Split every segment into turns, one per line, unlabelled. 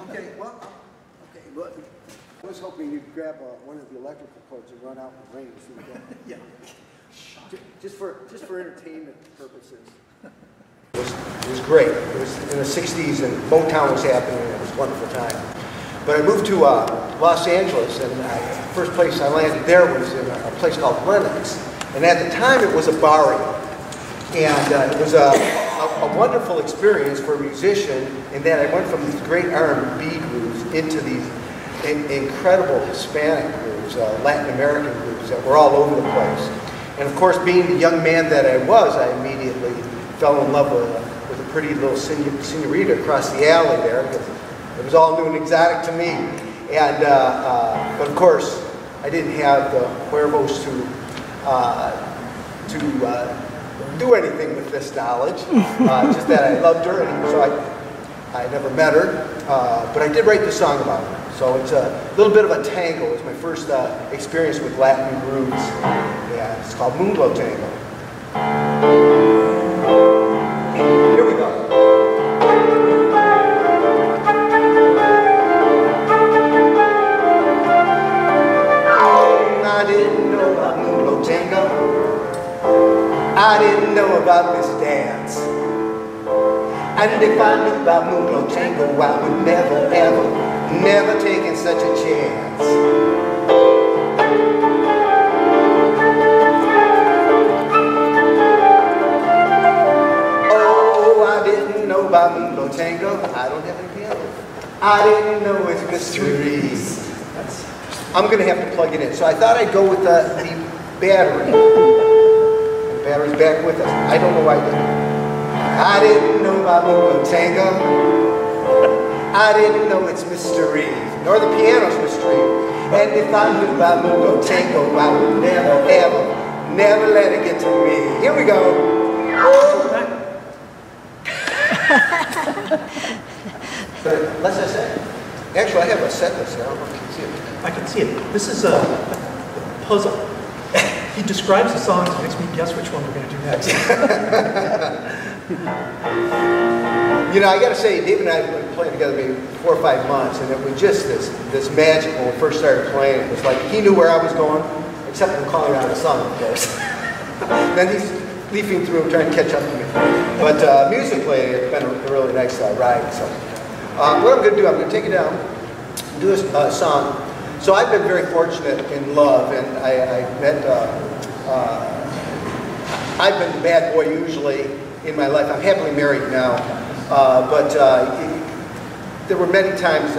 Okay, well, I was hoping you'd grab one of the electrical cords and run out in the rain so we can. Yeah. Just for entertainment purposes. It was great. It was in the 60s and Motown was happening and it was a wonderful time. But I moved to Los Angeles and the first place I landed there was in a place called Lenox. And at the time it was a barrio. And it was a wonderful experience for a musician in that I went from these great R&B grooves into these incredible Hispanic grooves, Latin American grooves that were all over the place. And of course, being the young man that I was, I immediately fell in love with a pretty little senorita across the alley there. It was all new and exotic to me. And, but of course, I didn't have the huevos to do anything with this knowledge. Just that I loved her, and so I never met her. But I did write the song about her. So it's a little bit of a tango. It was my first experience with Latin grooves. Yeah, it's called Moonglow Tango. Here we go. I didn't know about Moonglow Tango. I didn't know about this dance. And if I knew about Moonglow Tango, I would never, ever, never taken such a chance. Oh, I didn't know about Moonglow Tango. I don't have any piano. I didn't know its mysteries. I'm going to have to plug it in. So I thought I'd go with the battery. The battery's back with us. I don't know why I didn't know about Moonglow Tango. I didn't know its mystery, nor the piano's mystery. And if I knew about Moonglow Tango, I would never, ever, never let it get to me. Here we go. But unless I say, actually I have a set list. I don't know if you can see it.
I can see it. This is a puzzle. He describes the songs and makes me guess which one we're going to do next.
You know, I got to say, Dave and I have been playing together maybe 4 or 5 months, and it was just this magic when we first started playing. It was like he knew where I was going, except for calling out a song, of course. Then he's leafing through trying to catch up to me. But musically, it's been a really nice ride. So, what I'm going to do, I'm going to take it down, do a song. So I've been very fortunate in love, and I met, I've been the bad boy usually in my life. I'm happily married now, but there were many times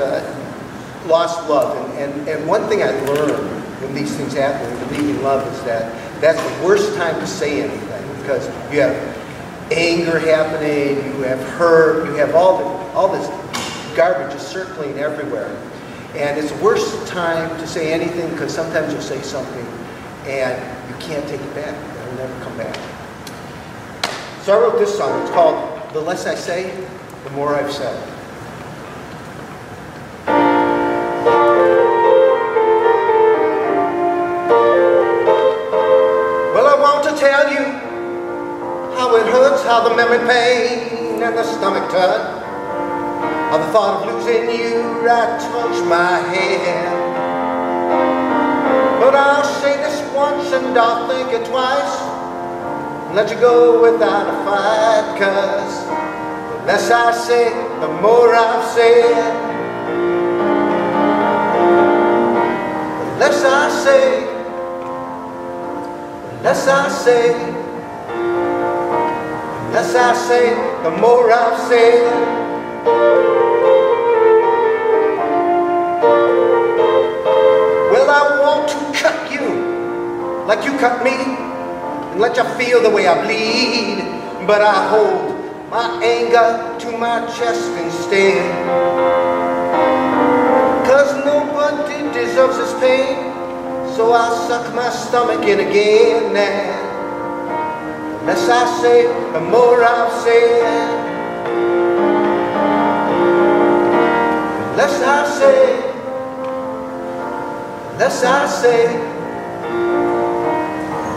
lost love, and one thing I learned when these things happen, when leaving love, is that that's the worst time to say anything, because you have anger happening, you have hurt, you have all this garbage just circling everywhere. And it's the worst time to say anything, because sometimes you'll say something and you can't take it back. It'll never come back. So I wrote this song. It's called The Less I Say, The More I've Said. Well, I want to tell you how it hurts, how the memory pain and the stomach tut. How the thought of losing you right touched my head. But I'll say this once and I'll think it twice, and let you go without a fight, 'cause the less I say, the more I've said. The less I say, the less I say, the less I say, the more I've said. Well, I want to cut you like you cut me, and let you feel the way I bleed, but I hold my anger to my chest instead, 'cause nobody deserves this pain, so I'll suck my stomach in again. And the less I say, the more I've said. Less I say, less I say,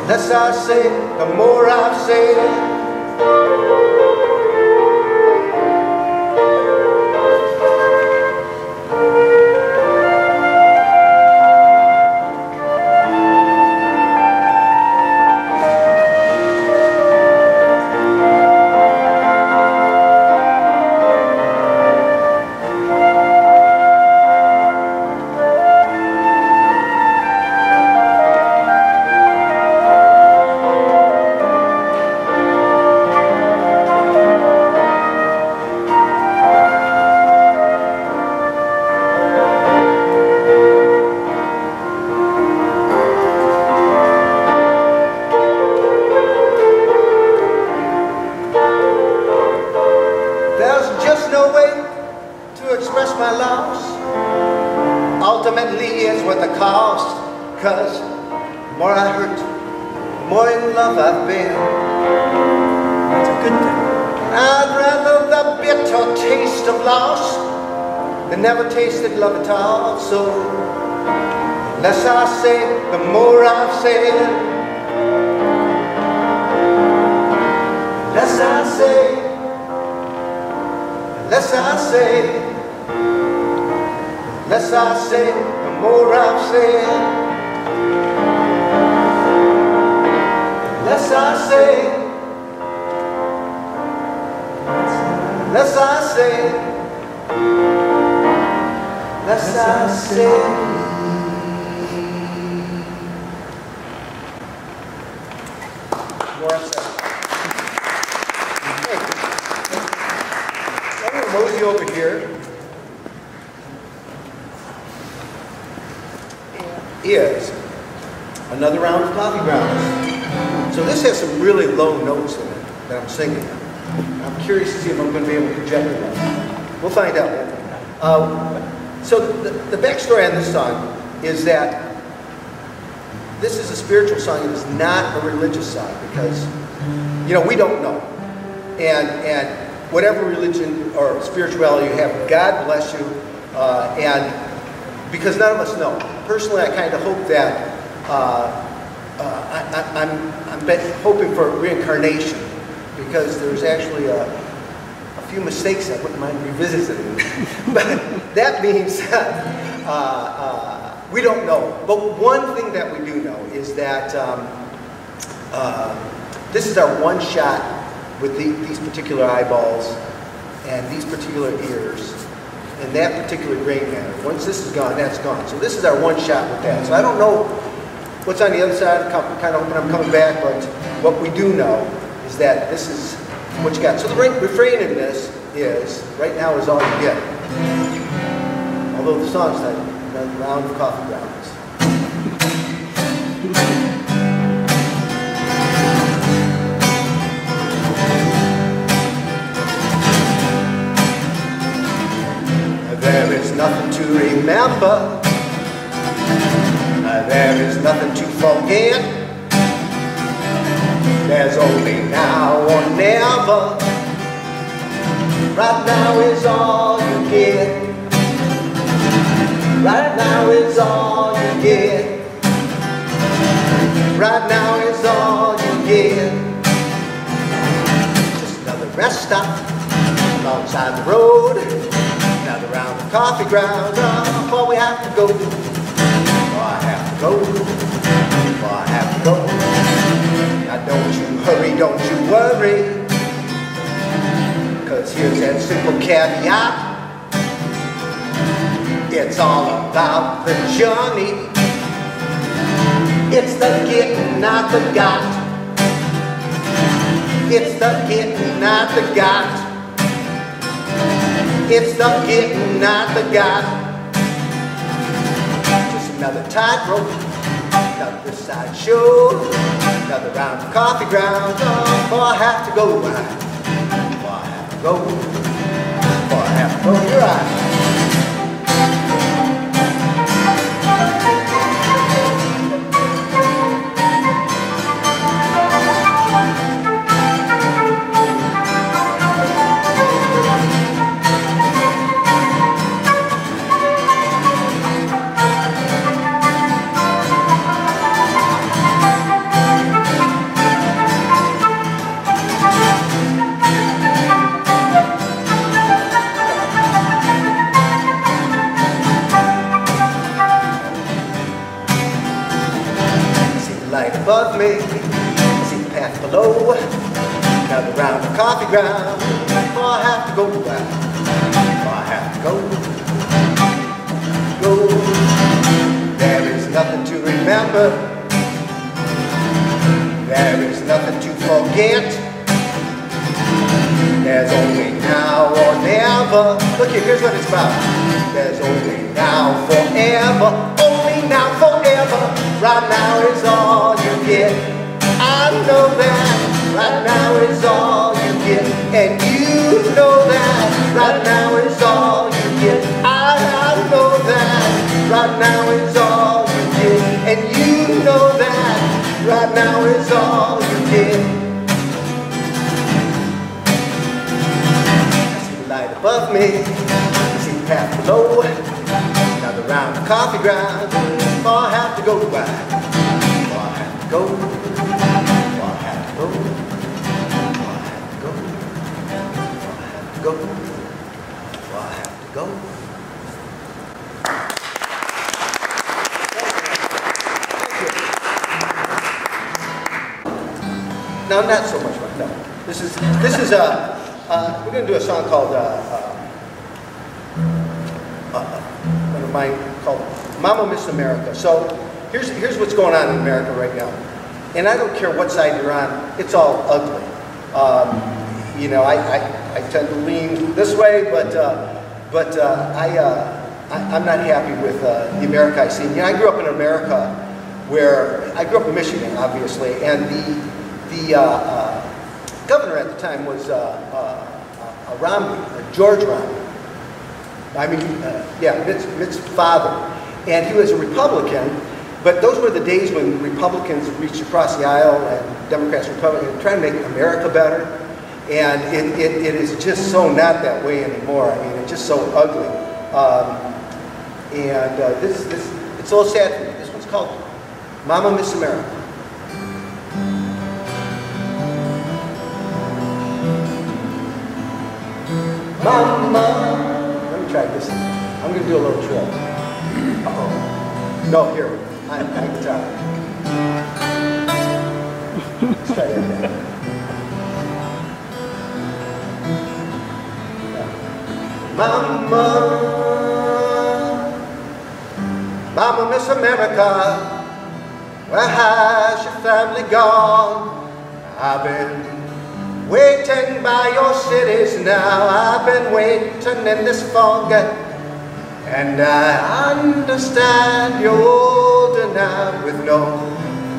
less I say, the more I've said. more in love I've been.
That's a good thing.
I'd rather the bitter taste of loss than never tasted love at all. So, the less I say, the more I've said. The less I say, the less I say. The less I say, the more I've said. The less I say, less I say, less I say. More upset. I'm going to mosey over here. Is another round of coffee grounds. So this has some really low notes in it that I'm singing. I'm curious to see if I'm going to be able to project it. We'll find out. So the backstory on this song is that this is a spiritual song. It is not a religious song because, you know, we don't know. And whatever religion or spirituality you have, God bless you. And because none of us know. Personally, I kind of hope that I'm hoping for reincarnation. Because there's actually a few mistakes I wouldn't mind revisiting. But that being said, we don't know. But one thing that we do know is that this is our one shot with these particular eyeballs and these particular ears and that particular gray matter. Once this is gone, that's gone. So this is our one shot with that. So I don't know what's on the other side. I'm kind of hoping I'm coming back, but what we do know is that this is what you got. So the refrain in this is, right now is all you get. Although the song's not another round of coffee grounds. There is nothing to remember. There is nothing to forget. There's only now or never. Right now is all you get. Right now is all you get. Right now is all you get. Just another rest stop alongside the road. Another round of coffee grounds. Oh, before we have to go. Oh, I have to go. Oh, I have to go. Now don't you hurry, don't you worry. Cause here's that simple caveat. It's all about the journey. It's the getting, not the got. It's the getting, not the got. It's the getting, not the got. Just another tightrope, another sideshow, another round of coffee grounds. Oh, before I have to go. Before I have to go. Before I have to go. You're right. Above me, I see the path below. Another round of coffee ground. Before I have to go, before I have to go, go. There is nothing to remember. There is nothing to forget. There's only now or never. Look here, here's what it's about. There's only now, forever. Only now, forever. Right now is all you get. I know that. Right now is all you get. And you know that. Right now is all you get. I know that. Right now is all you get. And you know that. Right
what now is all you get. I see the light above me, I see the path below. Another round of coffee grounds, far I have to go, far I have to go, far I have to go, far I have to go, far I have to go, far I have to go. No, not so much fun. No, this is we're going to do a song called one of mine called "Mama Miss America." So here's what's going on in America right now, and I don't care what side you're on. It's all ugly. You know, I tend to lean this way, but I'm not happy with the America I see. You know, I grew up in America, where I grew up in Michigan, obviously, and the governor at the time was Romney, George Romney. I mean, yeah, Mitt's father. And he was a Republican, but those were the days when Republicans reached across the aisle and Democrats, Republicans, trying to make America better. And it is just so not that way anymore. I mean, it's just so ugly. This it's a little sad for me. This one's called Mama Miss America. Mama, let me try this. I'm going to do a little trill. Uh-oh. No, here. I can try. Let's try that again. Mama, Mama Miss America, where has your family gone? I've been waiting by your cities now. I've been waiting in this fog, and I understand you're older now with no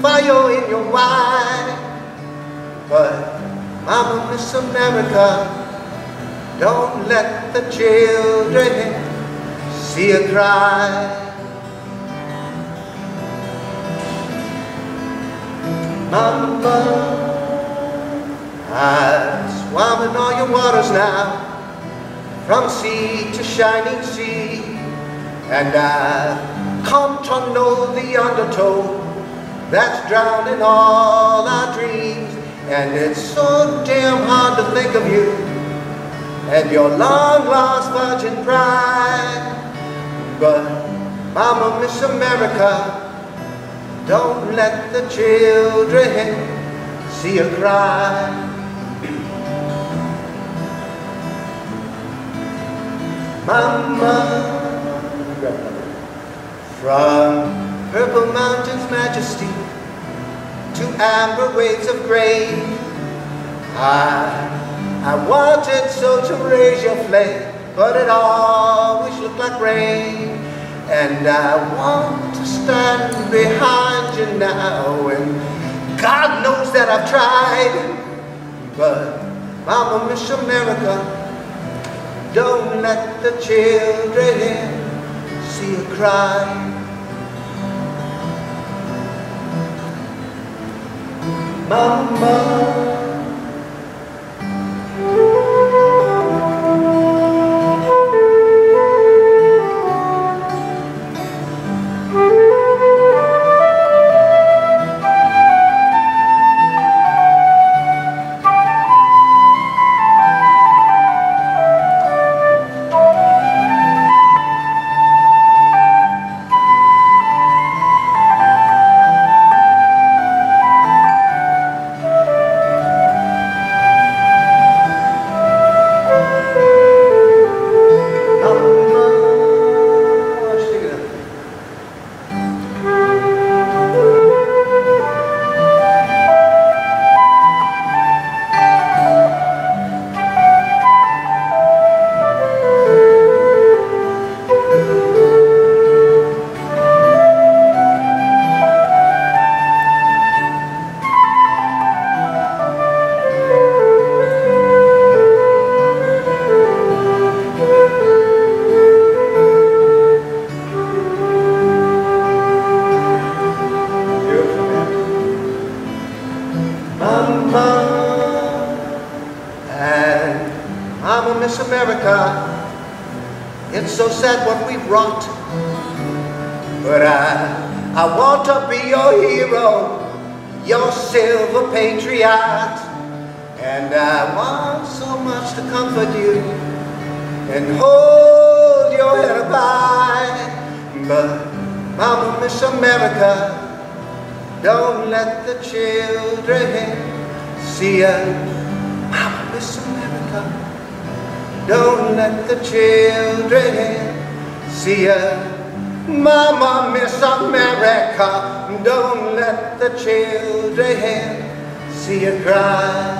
fire in your wine. But Mama Miss America, don't let the children see you cry. Mama, I've swam in all your waters now, from sea to shining sea, and I've come to know the undertow that's drowning all our dreams. And it's so damn hard to think of you and your long-lost virgin pride. But Mama Miss America, don't let the children see you cry. Mama, from purple mountains' majesty to amber waves of grain, I wanted so to raise your flame, but it always looked like rain. And I want to stand behind you now, and God knows that I've tried. But Mama Miss America, don't let the children see you cry. Mama, Mama, and Mama, Miss America, it's so sad what we've wrought, but I want to be your hero, your silver patriot, and I want so much to comfort you and hold your head up high. But Mama, Miss America, don't let the children see ya. Mama, Miss America, don't let the children see ya. Mama, Miss America, don't let the children see ya cry.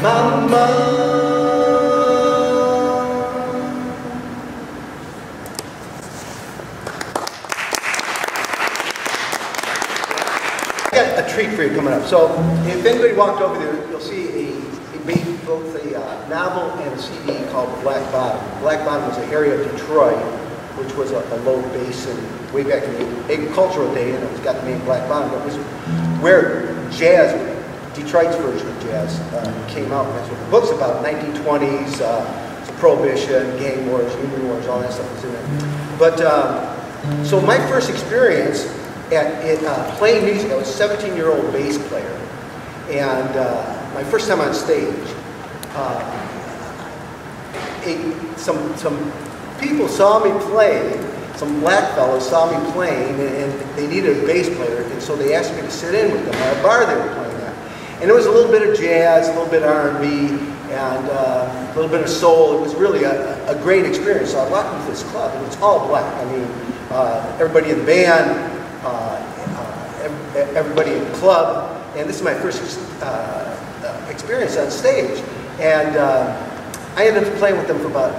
Mama. I got a treat for you coming up. So, if anybody walked over there, you'll see both a novel and a CD called Black Bottom. Black Bottom was an area of Detroit, which was a low basin way back in the agricultural day, and it got the name Black Bottom. It was where jazz, Detroit's version of jazz, came out. And that's what the book's about. 1920s, Prohibition, gang wars, union wars, all that stuff was in there. But so my first experience at playing music, I was a 17-year-old bass player, and my first time on stage, some people saw me play, some black fellows saw me playing, and they needed a bass player, and so they asked me to sit in with them at a bar they were playing at. And it was a little bit of jazz, a little bit of R&B, and a little bit of soul. It was really a great experience. So I walked into this club, and it's all black. I mean, everybody in the band, everybody in the club, and this is my first experience on stage. And I ended up playing with them for about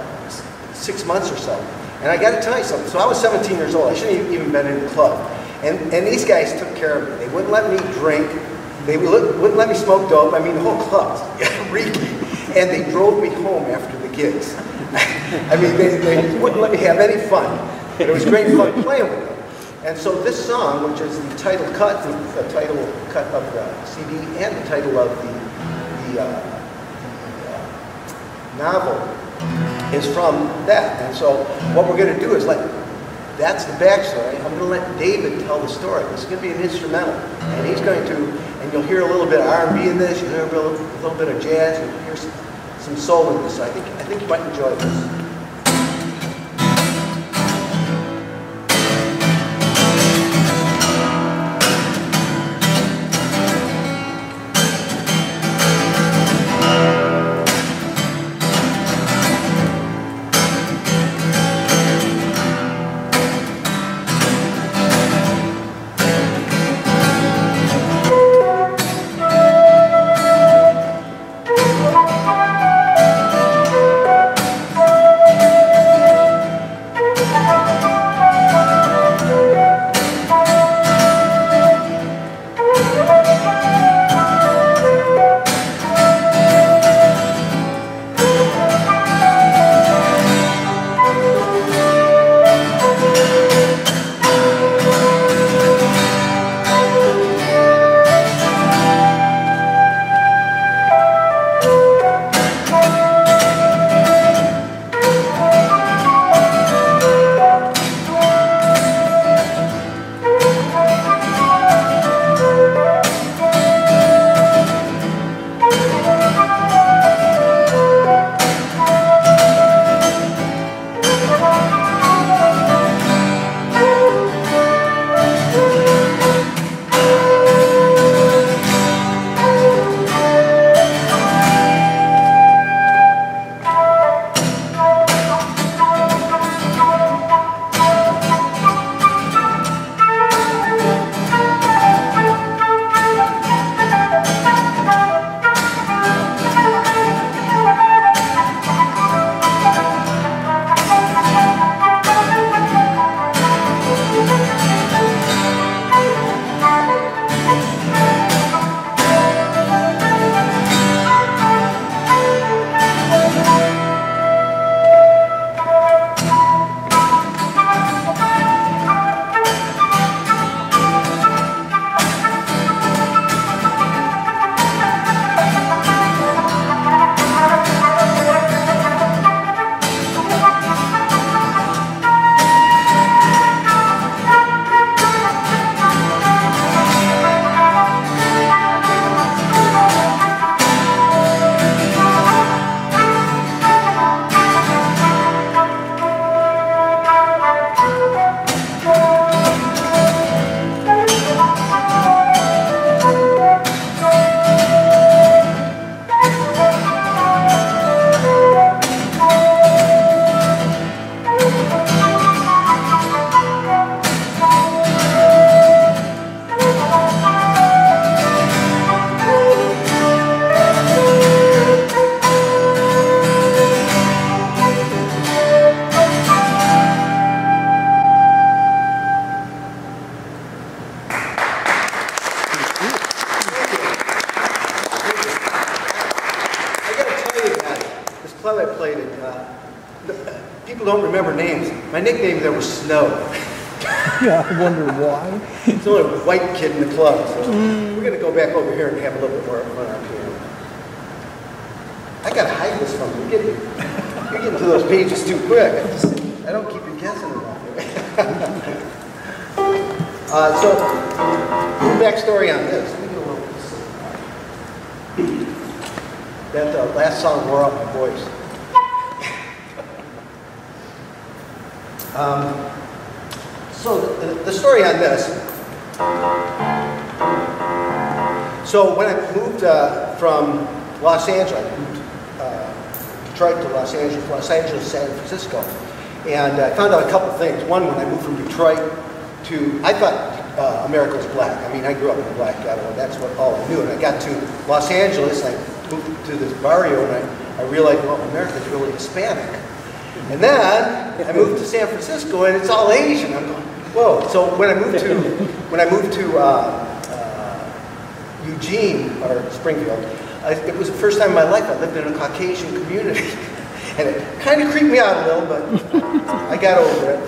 6 months or so. And I got to tell you something. So I was 17 years old. I shouldn't have even been in the club. And these guys took care of me. They wouldn't let me drink. They wouldn't let me smoke dope. I mean, the whole club was reeking. And they drove me home after the gigs. I mean, they wouldn't let me have any fun. But it was great fun playing with them. And so this song, which is the title cut, the title cut of the CD and the title of the novel, is from that. And so what we're going to do is that's the backstory. I'm going to let David tell the story. This is going to be an instrumental. And he's going to, and you'll hear a little bit of R&B in this, you'll hear a little bit of jazz, you'll hear some soul in this. So I think you might enjoy this. don't remember names. My nickname there was Snow.
Yeah, I wonder why.
It's the only white kid in the club, so we're going to go back over here and have a little bit more fun up here. I got to hide this from you. You're getting to those pages too quick. I don't keep you guessing enough. So, backstory on this. Let me get a little. That last song wore out my voice. So the story on this. So when I moved from Los Angeles, I moved Detroit to Los Angeles, San Francisco, and I found out a couple things. One, when I moved from Detroit to, I thought America was black. I mean, I grew up in a black ghetto, and that's all I knew. And I got to Los Angeles, I moved to this barrio, and I realized, well, America's really Hispanic. And then I moved to San Francisco, and it's all Asian. I'm going, whoa! So when I moved to Eugene or Springfield, it was the first time in my life I lived in a Caucasian community, and it kind of creeped me out a little, but I got over it.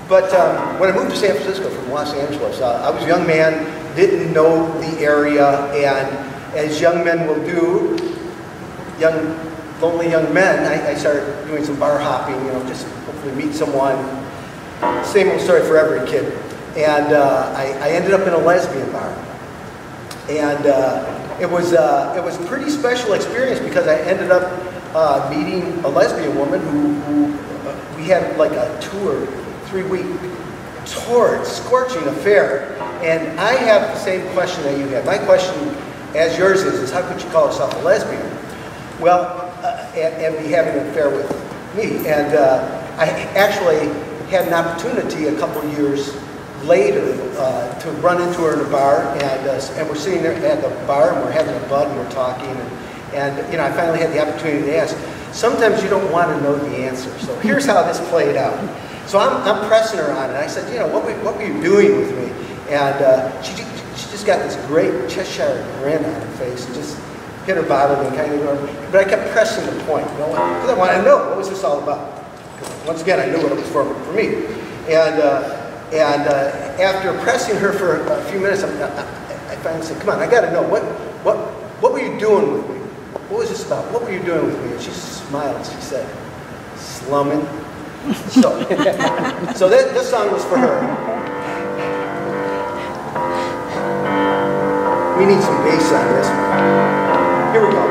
But when I moved to San Francisco from Los Angeles, I was a young man, didn't know the area, and as young men will do, lonely young men, I started doing some bar hopping, you know, just hopefully meet someone. Same old story for every kid. And I ended up in a lesbian bar. And it was a pretty special experience because I ended up meeting a lesbian woman who we had like a 2 or 3 week torrid, scorching affair. And I have the same question that you had. My question, as yours is how could you call yourself a lesbian? Well, and be having an affair with me. And I actually had an opportunity a couple years later to run into her in a bar, and we're sitting there at the bar, and we're having a bud, and we're talking, and you know, I finally had the opportunity to ask. Sometimes you don't want to know the answer, so here's how this played out. So I'm pressing her on it. I said, you know, what were you doing with me? And she just got this great Cheshire grin on her face, and just hit her bottle and kind of ignored me. But I kept pressing the point, you know, because I wanted to know what was this all about. Once again, I knew what it was for me. And after pressing her for a few minutes, I finally said, "Come on, I got to know what were you doing with me? What was this about? What were you doing with me?" And she smiled. She said, "Slumming." So this song was for her. We need some bass on this one. Here we go.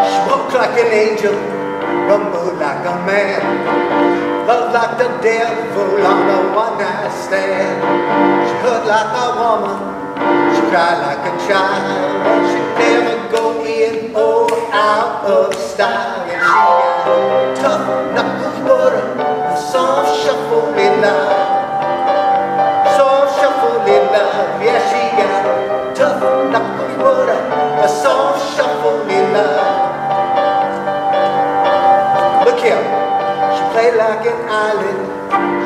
She walked like an angel, rumbled like a man, loved like the devil on a one-night stand. She hurt like a woman, she cried like a child, and she'd never go in or out of style. And she got tough knuckles, butter, and soft shuffling love. Soft shuffling love, yeah, she got tough knuckles, butter, a soft shuffling love. Look here, she played like an island,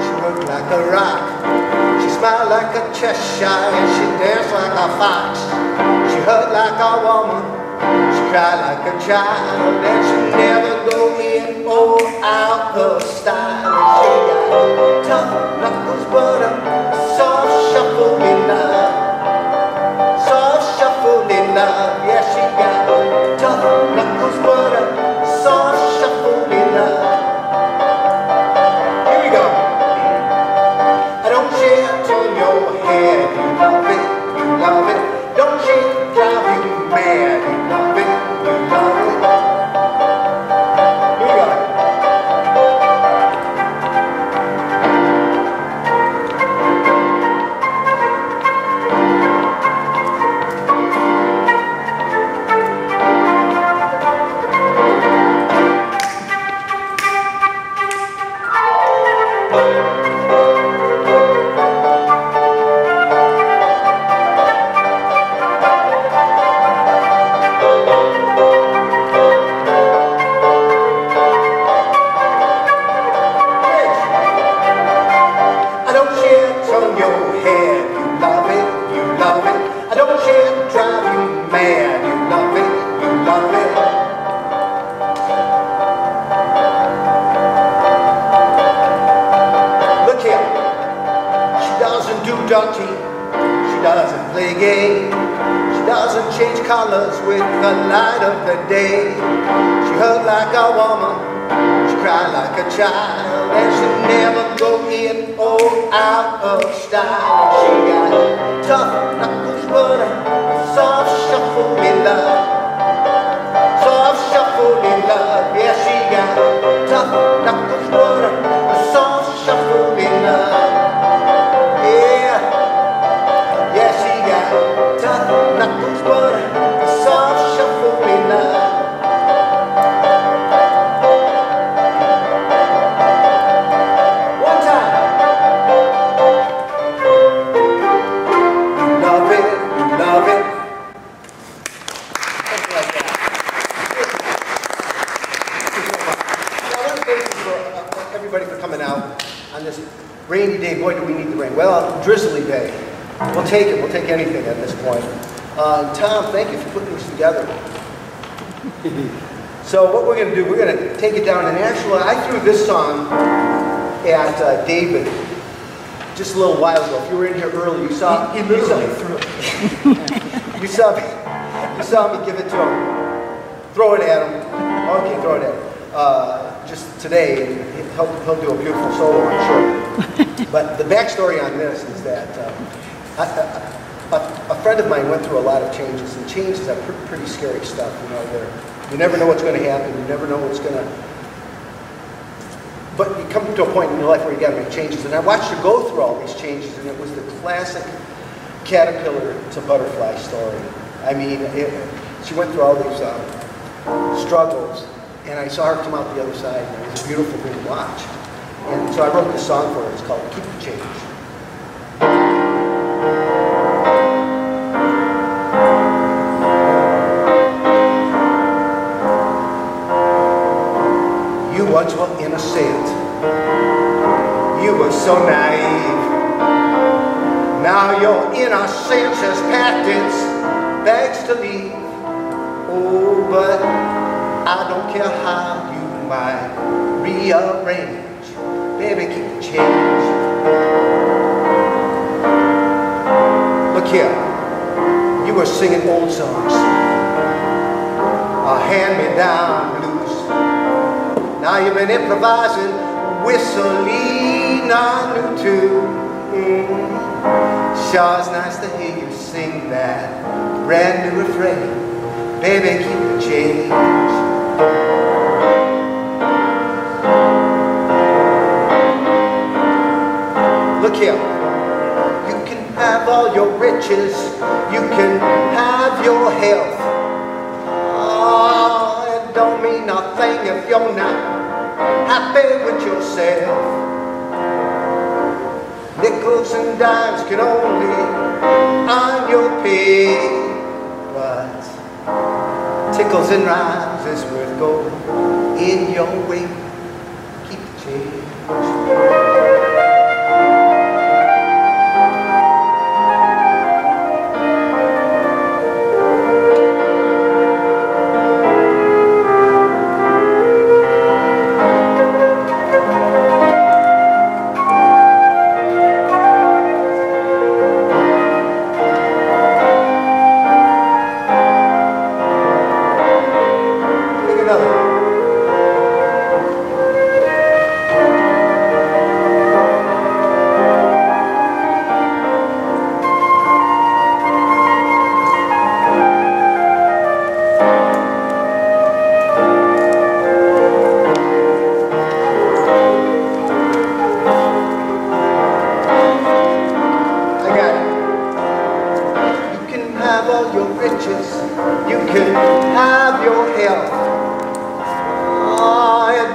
she worked like a rock. She smiled like a Cheshire and she danced like a fox. She hurt like a woman, she cried like a child, and she never go in or out of style. And she got tough knuckles, but a soft shuffling love. Soft shuffling love, yeah, she got tough knuckles, but a soft shuffling love. Here we go. I don't care, turn your head, you love it, you love it. Don't she drive you mad, you love it, you love it. Here we go. do dirty, she doesn't play gay, she doesn't change colors with the light of the day. She hurt like a woman, she cried like a child, and she never go in or out of style. She got tough knuckles but a soft shuffle in love, soft shuffle in love. Yeah, she got tough knuckles but a soft shuffle in love. Yeah, yeah, she got tough knuckles but a soft shuffle in love. Rainy day, boy, do we need the rain. Well, drizzly day. We'll take it. We'll take anything at this point. Tom, thank you for putting this together. So what we're going to do, we're going to take it down. And actually, I threw this song at David just a little while ago. If you were in here early, you saw
he literally threw it.
you saw me give it to him. Throw it at him. Okay, throw it at him. Just today, he'll do a beautiful solo, I'm sure. But the backstory on this is that a friend of mine went through a lot of changes, and changes are pretty scary stuff. You know, you never know what's going to happen. You never know what's going to. But you come to a point in your life where you got to make changes. And I watched her go through all these changes, and it was the classic caterpillar to butterfly story. I mean, she went through all these struggles. And I saw her come out the other side, and it was a beautiful thing to watch. And so I wrote this song for her. It's called Keep the Change. You once were innocent. You were so naive. Now your innocence has packed its bags to leave. Oh, but I don't care how you might rearrange, baby, keep the change. Look here, you were singing old songs, hand-me-down blues. Now you've been improvising, whistling on new tune. Sure, it's nice to hear you sing that brand new refrain, baby, keep the change. Look here, you can have all your riches, you can have your health. Oh, it don't mean nothing if you're not happy with yourself. Nickels and dimes can only earn your pay, but tickles and rhymes is worth gold in your way. Keep the change.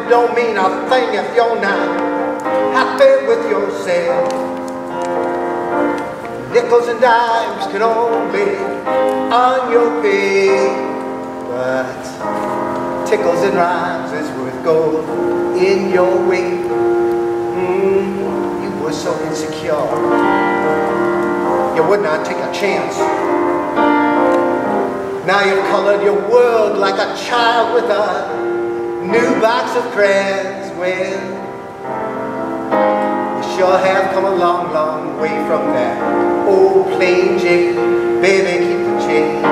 Don't mean a thing if you're not happy with yourself. Nickels and dimes can only earn your pay, but tickles and rhymes is worth gold in your way. You were so insecure, you would not take a chance. Now you've colored your world like a child with a new box of crayons. Well, you sure have come a long, long way from that old plain Jane. Baby, keep the change.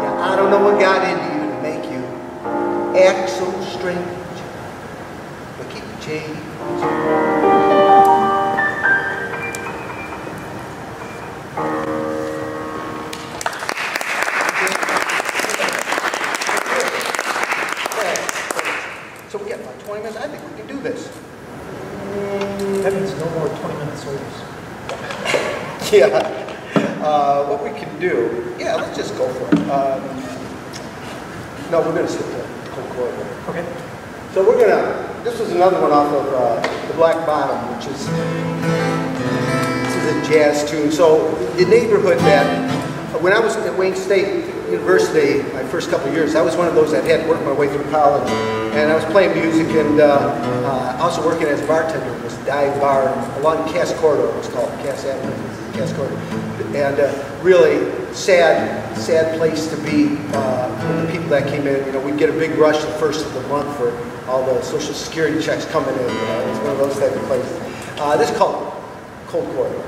Yeah, I don't know what got into you to make you act so strange, but keep the change. So we got about 20 minutes. I think we can do this.
That means no more 20-minute solos.
Yeah. What we can do, yeah, let's just go for it. No, we're going to skip the whole corridor.
Okay.
So we're going to, this was another one off of The Black Bottom, which is, this is a jazz tune. So the neighborhood that, when I was at Wayne State University, my first couple of years, I was one of those that had worked my way through college. And I was playing music and also working as a bartender in this dive bar along Cass Corridor, it was called, Cass Avenue, Cass Corridor. And really sad place to be with the people that came in. You know, we'd get a big rush the first of the month for all the Social Security checks coming in. It was one of those type of places. This is called Cold Corridor.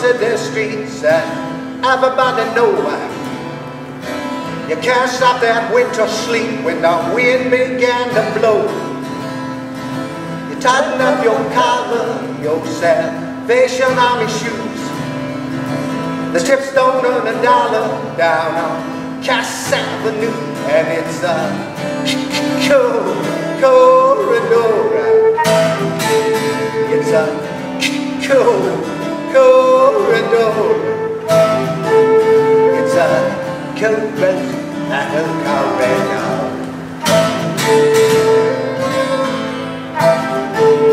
The streets that everybody know. You can't stop that winter sleep when the wind began to blow. You tighten up your collar, your Salvation Army shoes. The tips don't earn $1 down on Cass Avenue, and it's a cold corridor. It's a cold corridor. It's a corridor and a corridor.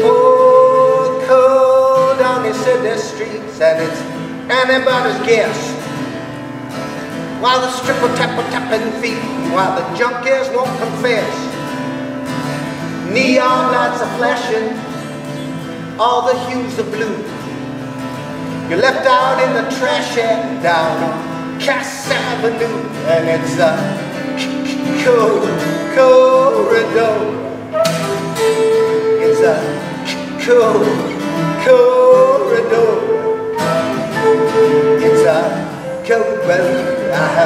Oh, cold down the city streets, and it's anybody's guess. While the stripper tapping feet, while the junkies won't confess. Neon lights are flashing, all the hues of blue. You're left out in the trash head down on Cass Avenue, and it's a cold corridor. It's a cold corridor. It's a cold corridor.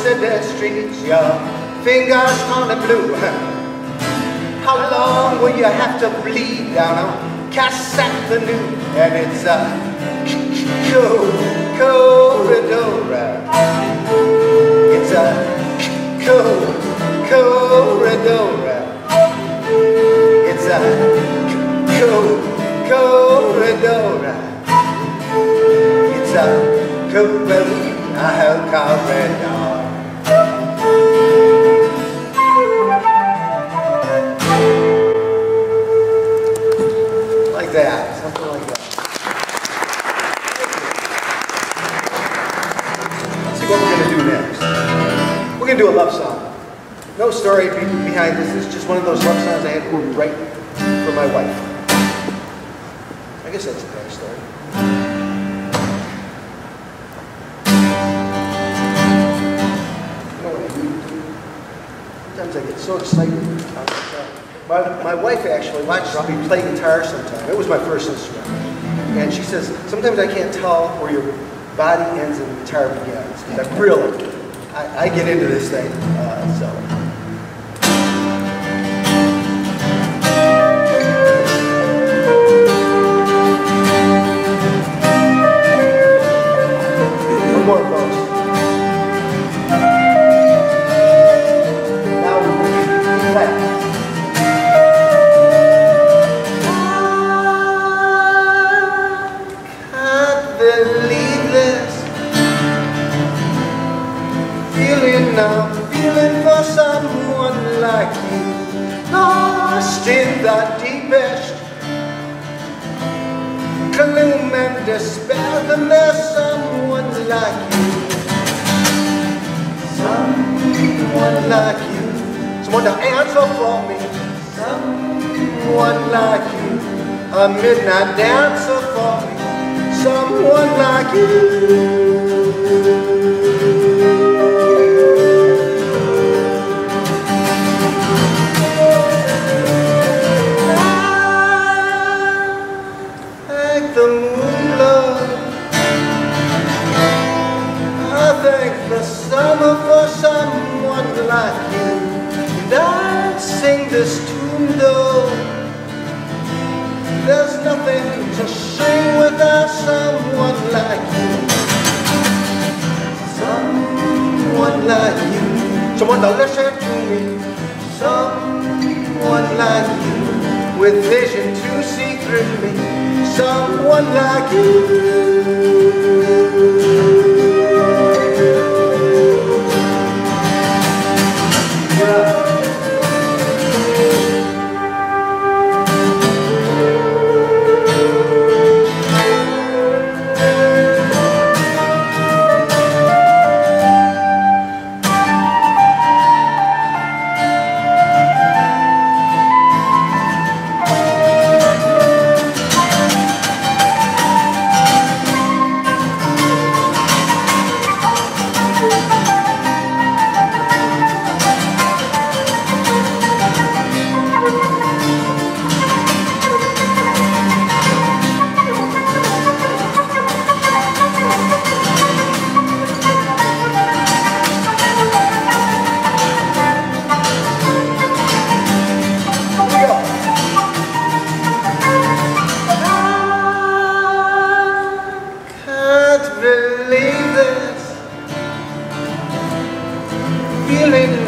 The streets, your fingers on the blue. How long will you have to bleed down on Cass Avenue? And it's a cold corridor. It's a cold corridor. It's a cold corridor. It's a I have called red dog. Like that, something like that. Let's see what we're going to do next. We're going to do a love song. No story behind this. It's just one of those love songs I had to write for my wife. I guess that's a better story. You know what I do? Sometimes I get so excited. My wife actually watches me play guitar sometime. It was my first instrument. And she says, sometimes I can't tell where your body ends and the guitar begins. Because I get into this thing. So. One more, folks. Now we're going to play. I'm feeling for someone like you, lost in the deepest gloom and despair. Then there's someone like you, someone like you, someone to answer for me, someone like you, a midnight dancer for me, someone like you. For someone like you, and I'd sing this tune though. There's nothing to sing without someone like you, someone like you, someone to listen to me, someone like you, with vision to see through me, someone like you.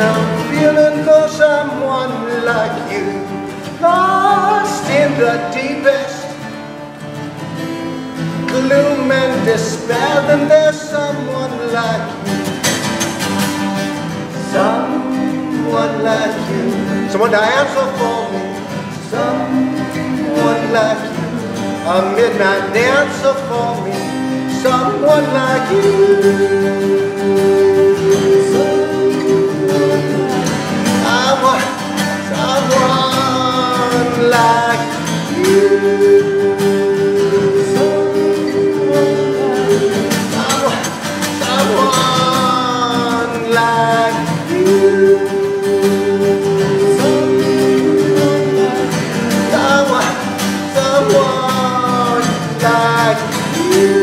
I'm feeling for someone like you, lost in the deepest gloom and despair. Then there's someone like you, someone like you, someone to answer for me, someone like you, a midnight dancer for me, someone like you. Someone like you. Someone like you. Someone like you.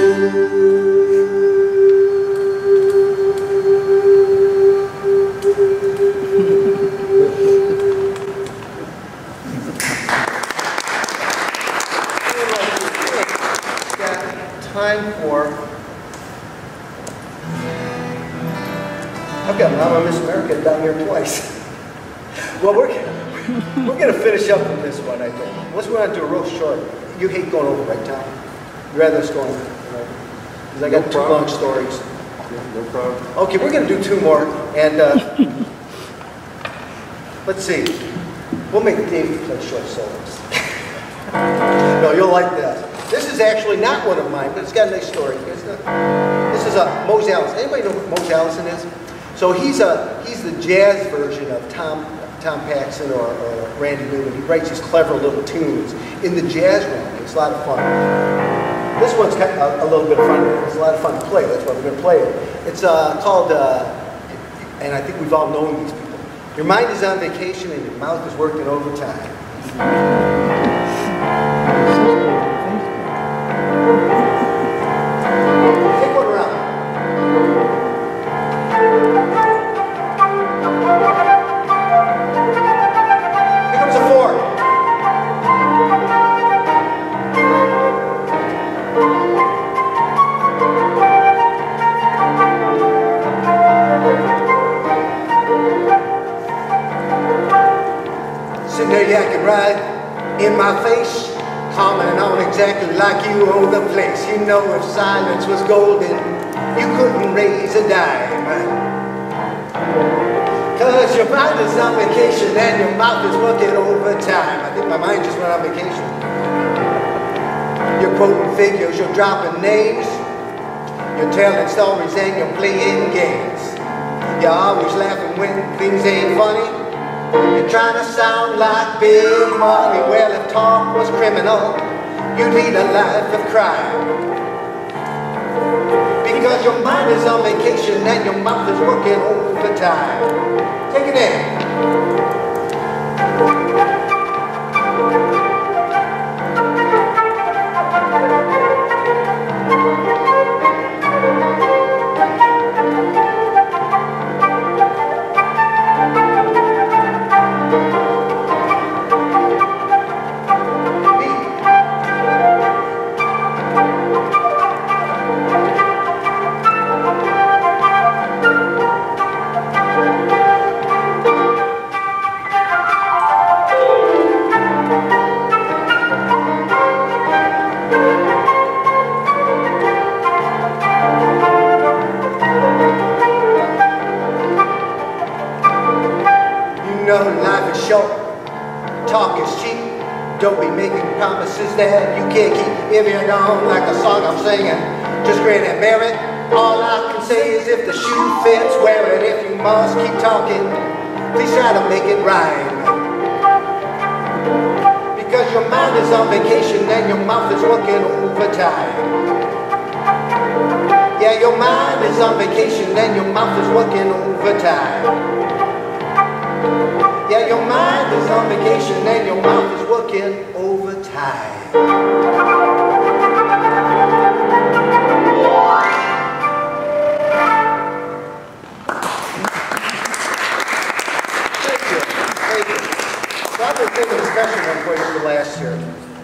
Time for, I've got Mama Miss America down here twice. Well, we're going to finish up with this one, I think. Unless we want to do a real short. You hate going over, right, Tom? You'd rather us going, because I got two long stories.
No problem.
Okay, we're going to do 2 more, and let's see. We'll make Dave play short solos. No, you'll like this. This is actually not one of mine, but it's got a nice story. This is Mose Allison. Anybody know who Mose Allison is? So he's the jazz version of Tom Paxson or Randy Newman. He writes these clever little tunes in the jazz realm. It's a lot of fun. This one's got a little bit of fun. It's a lot of fun to play. That's why we're going to play it. It's called, and I think we've all known these people. Your mind is on vacation and your mouth is working overtime. Take one around. Here comes a 4. Sitting there yakking right in my face, commenting on exactly like you own the place. You know if silence was golden, you couldn't raise a dime. Cause your mind is on vacation and your mouth is working overtime. I think my mind just went on vacation. You're quoting figures, you're dropping names, you're telling stories and you're playing games. You're always laughing when things ain't funny. You're trying to sound like big money. Well, if talk was criminal, you'd lead a life of crime. Because your mind is on vacation and your mouth is working overtime. Take it in. Life is short, talk is cheap. Don't be making promises that you can't keep. If you don't like the song I'm singing, just grin and bear it. All I can say is if the shoe fits, wear it. If you must keep talking, please try to make it rhyme. Because your mind is on vacation and your mouth is working overtime. Yeah, your mind is on vacation and your mouth is working overtime. Yeah, your mind is on vacation and your mouth is working overtime. Thank you. Thank you. So I'm going to take a special one for you for last year.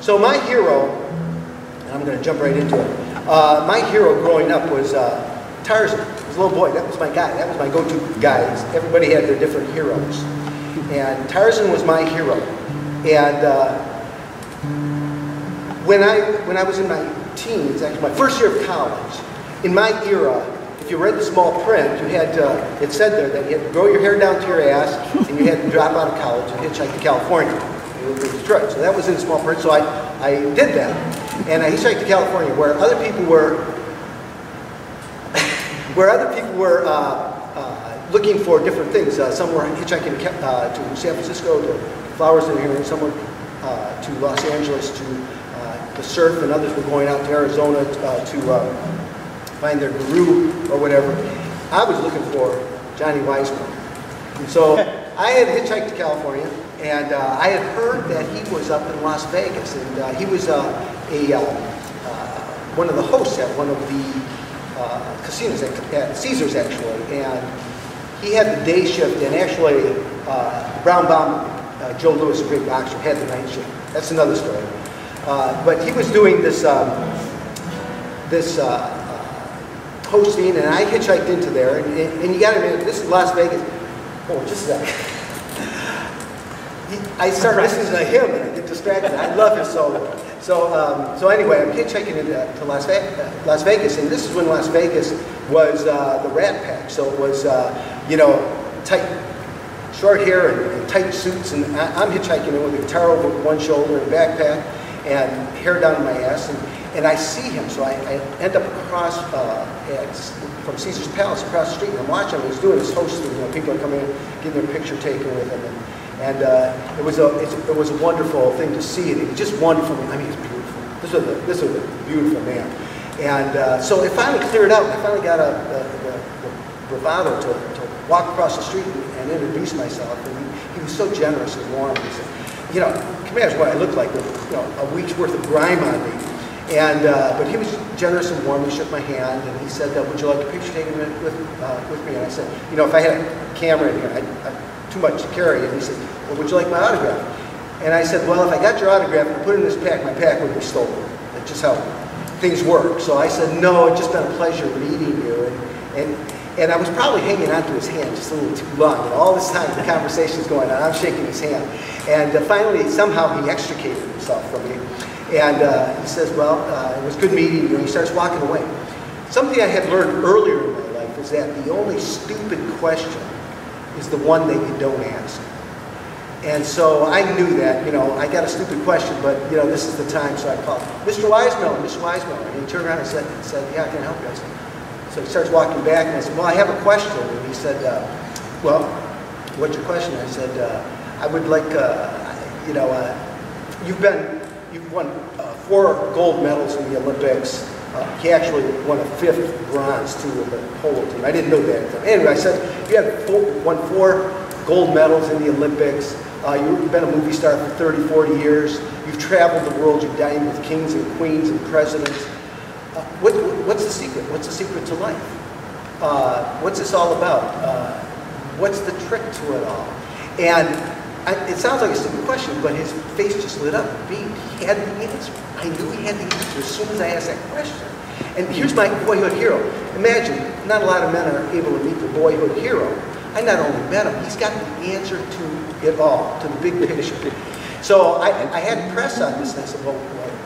So my hero, and I'm going to jump right into it. My hero growing up was Tarzan. I was a little boy. That was my guy. That was my go-to guy. Everybody had their different heroes. And Tarzan was my hero. And when I was in my teens, actually my first year of college, in my era, if you read the small print, you had to, it said there that you had to grow your hair down to your ass and you had to drop out of college and hitchhike to California. You lived in Detroit. So that was in small print, so I did that. And I hitchhiked to California where other people were looking for different things. Some were hitchhiking to San Francisco, to Flowers and here, and some were to Los Angeles to surf, and others were going out to Arizona to find their guru or whatever. I was looking for Johnny Weissmuller. And so I had hitchhiked to California, and I had heard that he was up in Las Vegas, and he was one of the hosts at one of the casinos at Caesars, actually, and he had the day shift, and actually Brown Bomber, Joe Louis, a great boxer, had the night shift. That's another story. But he was doing this hosting, and I hitchhiked into there, and you got to admit, this is Las Vegas. Oh, just a second. I start listening to him, and I get distracted. I love his solo. So anyway, I'm hitchhiking to Las Vegas, and this is when Las Vegas was the Rat Pack. So it was, you know, tight, short hair and tight suits, and I'm hitchhiking in with a guitar over one shoulder and a backpack and hair down to my ass, and I see him. So I end up across from Caesar's Palace across the street, and I'm watching him. He's doing his hosting. You know, people are coming in, getting their picture taken with him. And it was a wonderful thing to see, and it was just wonderful. I mean, it's beautiful. This was a beautiful man, and so it finally cleared out. And I finally got the bravado to walk across the street and introduce myself. And he was so generous and warm. He said, "You know, come here, is what I looked like with, you know, a week's worth of grime on me." And but he was generous and warm. He shook my hand and he said, "Would you like a picture taken with me?" And I said, "You know, if I had a camera in here, I'd too much to carry." And he said, "Well, would you like my autograph?" And I said, "Well, if I got your autograph and put it in this pack, my pack would be stolen." That's just how things work. So I said, "No, it's just been a pleasure meeting you." And I was probably hanging onto his hand just a little too long. And all this time, the conversation's going on. I'm shaking his hand. And finally, somehow he extricated himself from me. And he says, "Well, it was good meeting you." And he starts walking away. Something I had learned earlier in my life is that the only stupid question is the one that you don't ask. And so I knew that, you know, I got a stupid question, but, you know, this is the time, so I called, "Mr. Weismiller, Mr. Weismiller." And he turned around and said, "Yeah, I can help you." I said, so he starts walking back, and I said, "Well, I have a question." And he said, "Well, what's your question?" I said, "I would like, you know, you've won 4 gold medals in the Olympics. He actually won a 5th bronze, too, with the polo team. I didn't know that. Anyway, I said, you have won 4 gold medals in the Olympics. You've been a movie star for 30, 40 years. You've traveled the world. You've dined with kings and queens and presidents. What's the secret? What's the secret to life? What's this all about? What's the trick to it all?" And it sounds like a stupid question, but his face just lit up. He had the answer. I knew he had the answer as soon as I asked that question. And here's my boyhood hero. Imagine, not a lot of men are able to meet their boyhood hero. I not only met him, he's got the answer to it all, to the big picture. So I had to press on this, and I said, "Well,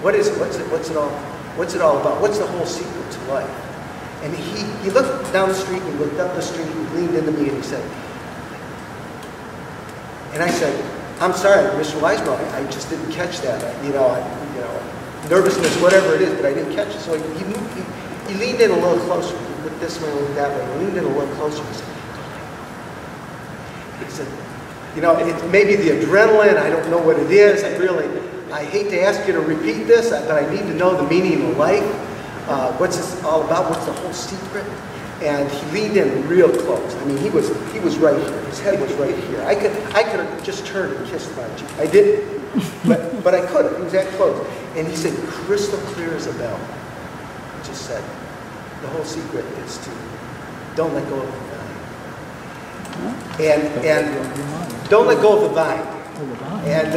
what is it? What's it all about? What's the whole secret to life?" And he looked down the street, and he looked up the street, and he leaned into me, and he said, and I said, "I'm sorry, Mr. Weismiller, I just didn't catch that. You know, nervousness, whatever it is, but I didn't catch it." So he leaned in a little closer. He looked this way, looked that way. He leaned in a little closer. He said, "You know, it may be the adrenaline. I don't know what it is. I hate to ask you to repeat this, but I need to know the meaning of life. What's this all about? What's the whole secret?" And he leaned in real close. I mean, he was right here. His head was right here. I could have just turned and kissed my cheek. I didn't, but I could have. He was that close. And he said, crystal clear as a bell. He just said, "The whole secret is to don't let go of the vine." And don't let go of the vine. And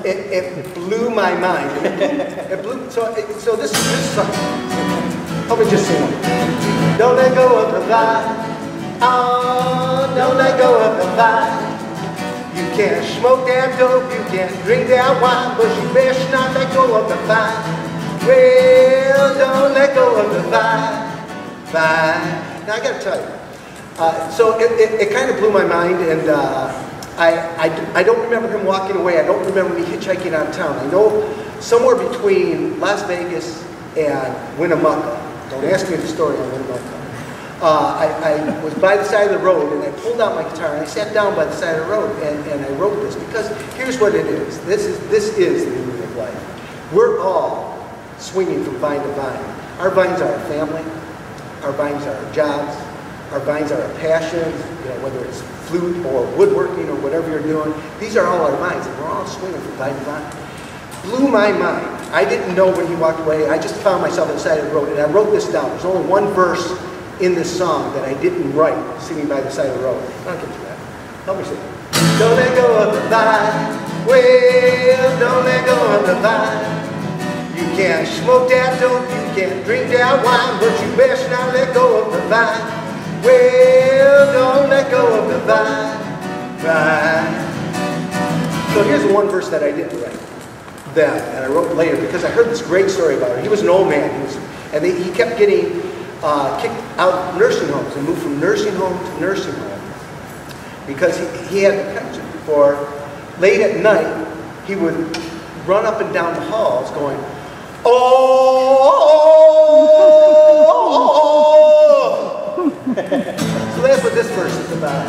it blew my mind. It blew. So this song. Help me just sing one. Don't let go of the vine. Oh, don't let go of the vine. You can't smoke that dope, you can't drink that wine, but you best not let go of the vine. Well, don't let go of the vine. Now I got to tell you. So it kind of blew my mind, and I don't remember him walking away. I don't remember me hitchhiking out of town. I know somewhere between Las Vegas and Winnemucca. Don't ask me the story on Winnemucca. I was by the side of the road, and I pulled out my guitar, and I sat down by the side of the road, and I wrote this, because here's what it is. This is the meaning of life. We're all swinging from vine to vine. Our vines are our family. Our vines are our jobs. Our vines are our passions, you know, whether it's flute or woodworking or whatever you're doing. These are all our vines, and we're all swinging from vine to vine. Blew my mind. I didn't know when he walked away. I just found myself on the side of the road, and I wrote this down. There's only one verse in this song that I didn't write, singing by the side of the road. I'll get to that. Help me sing. Don't let go of the vine. Well, don't let go of the vine. You can't smoke that dope, you can't drink that wine, but you best not let go of the vine. Well, don't let go of the vine. So here's one verse that I didn't write. then, and I wrote later because I heard this great story about him. He was an old man, he kept getting kicked out of nursing homes and moved from nursing home to nursing home because he had the penchant for, late at night, he would run up and down the halls going, oh! So that's what this verse is about.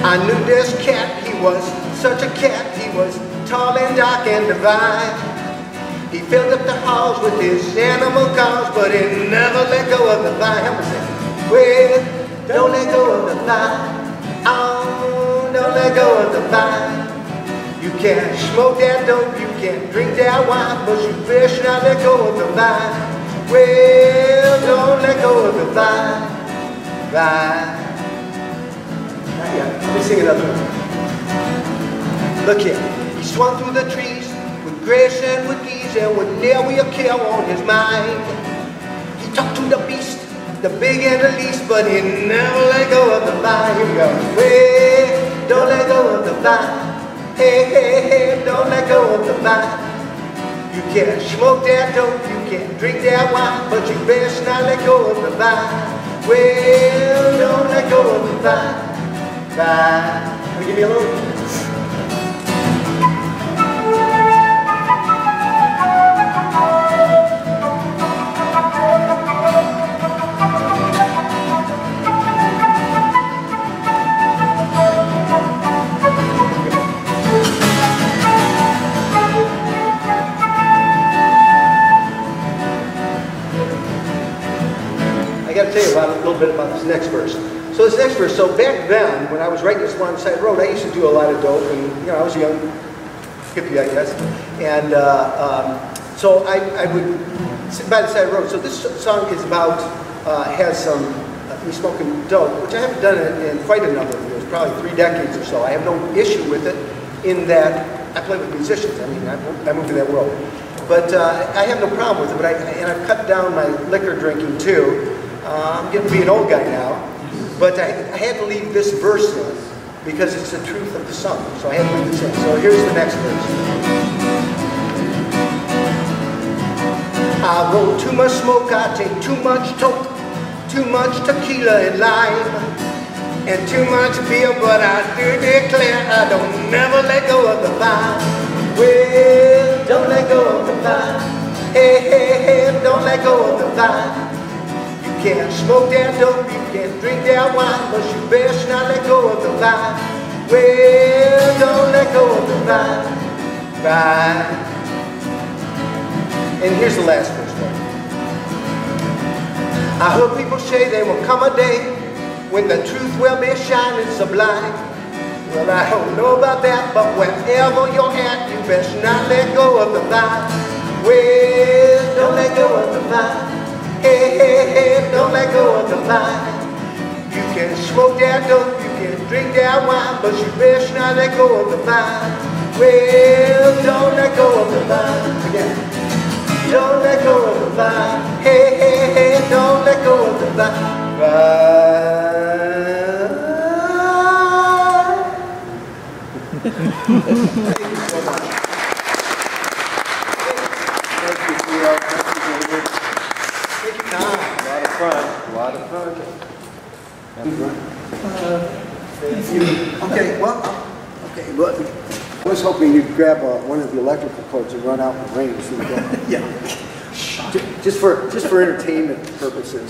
I knew this cat, he was such a cat, he was tall and dark and divine. He filled up the halls with his animal calls, but he never let go of the vine. Help me sing. Well, don't let go of the vine. Oh, don't let go of the vine. You can't smoke that dope, you can't drink that wine, but you better not let go of the vine. Well, don't let go of the vine. Vine. Let me sing another one. Look here. He swung through the trees with grace and with ease, and with nearly a care on his mind. He talked to the beast, the big and the least, but he never let go of the vine. Here we go. Hey, don't let go of the vine. Hey, hey, hey, don't let go of the vine. You can't smoke that dope, you can't drink that wine, but you best not let go of the vine. Well, don't let go of the vine. Vine. Can you give me a little? I got to tell you a little bit about this next verse. So this next verse, so back then, when I was writing this Alongside Road, I used to do a lot of dope, and I was a young hippie, I guess. And so I would sit by the side of the road. So this song is about, has some me smoking dope, which I haven't done in quite a number of years, probably 3 decades or so. I have no issue with it in that I play with musicians. I mean, I move in that world. But I have no problem with it, but I've cut down my liquor drinking too. I'm getting to be an old guy now. But I had to leave this verse in because it's the truth of the song. So I had to leave this in. So here's the next verse. I roll too much smoke, I take too much dope, too much tequila and lime, and too much beer, but I do declare I don't never let go of the vine. Well, don't let go of the vine. Hey, hey, hey, don't let go of the vine. You can't smoke that dope, you can't drink that wine, but you best not let go of the vine. Well, don't let go of the vine. Vine. And here's the last verse. I heard people say there will come a day when the truth will be shining sublime. Well, I don't know about that, but wherever you're at, you best not let go of the vine. Well, don't let go of the vine. Hey, hey, hey, don't let go of the vine. You can smoke that dope, you can drink that wine, but you best not let go of the vine. Well, don't let go of the vine. Again. Don't let go of the vine. Hey, hey, hey, don't let go of the vine. Thank you so much.
Thank you, Theo. Thank you, David.
Take your time.
A lot of fun. A lot of fun. Thank you. Okay, well, I was hoping you'd grab one of the electrical cords and run out in the rain so we can. Yeah. Just for entertainment purposes.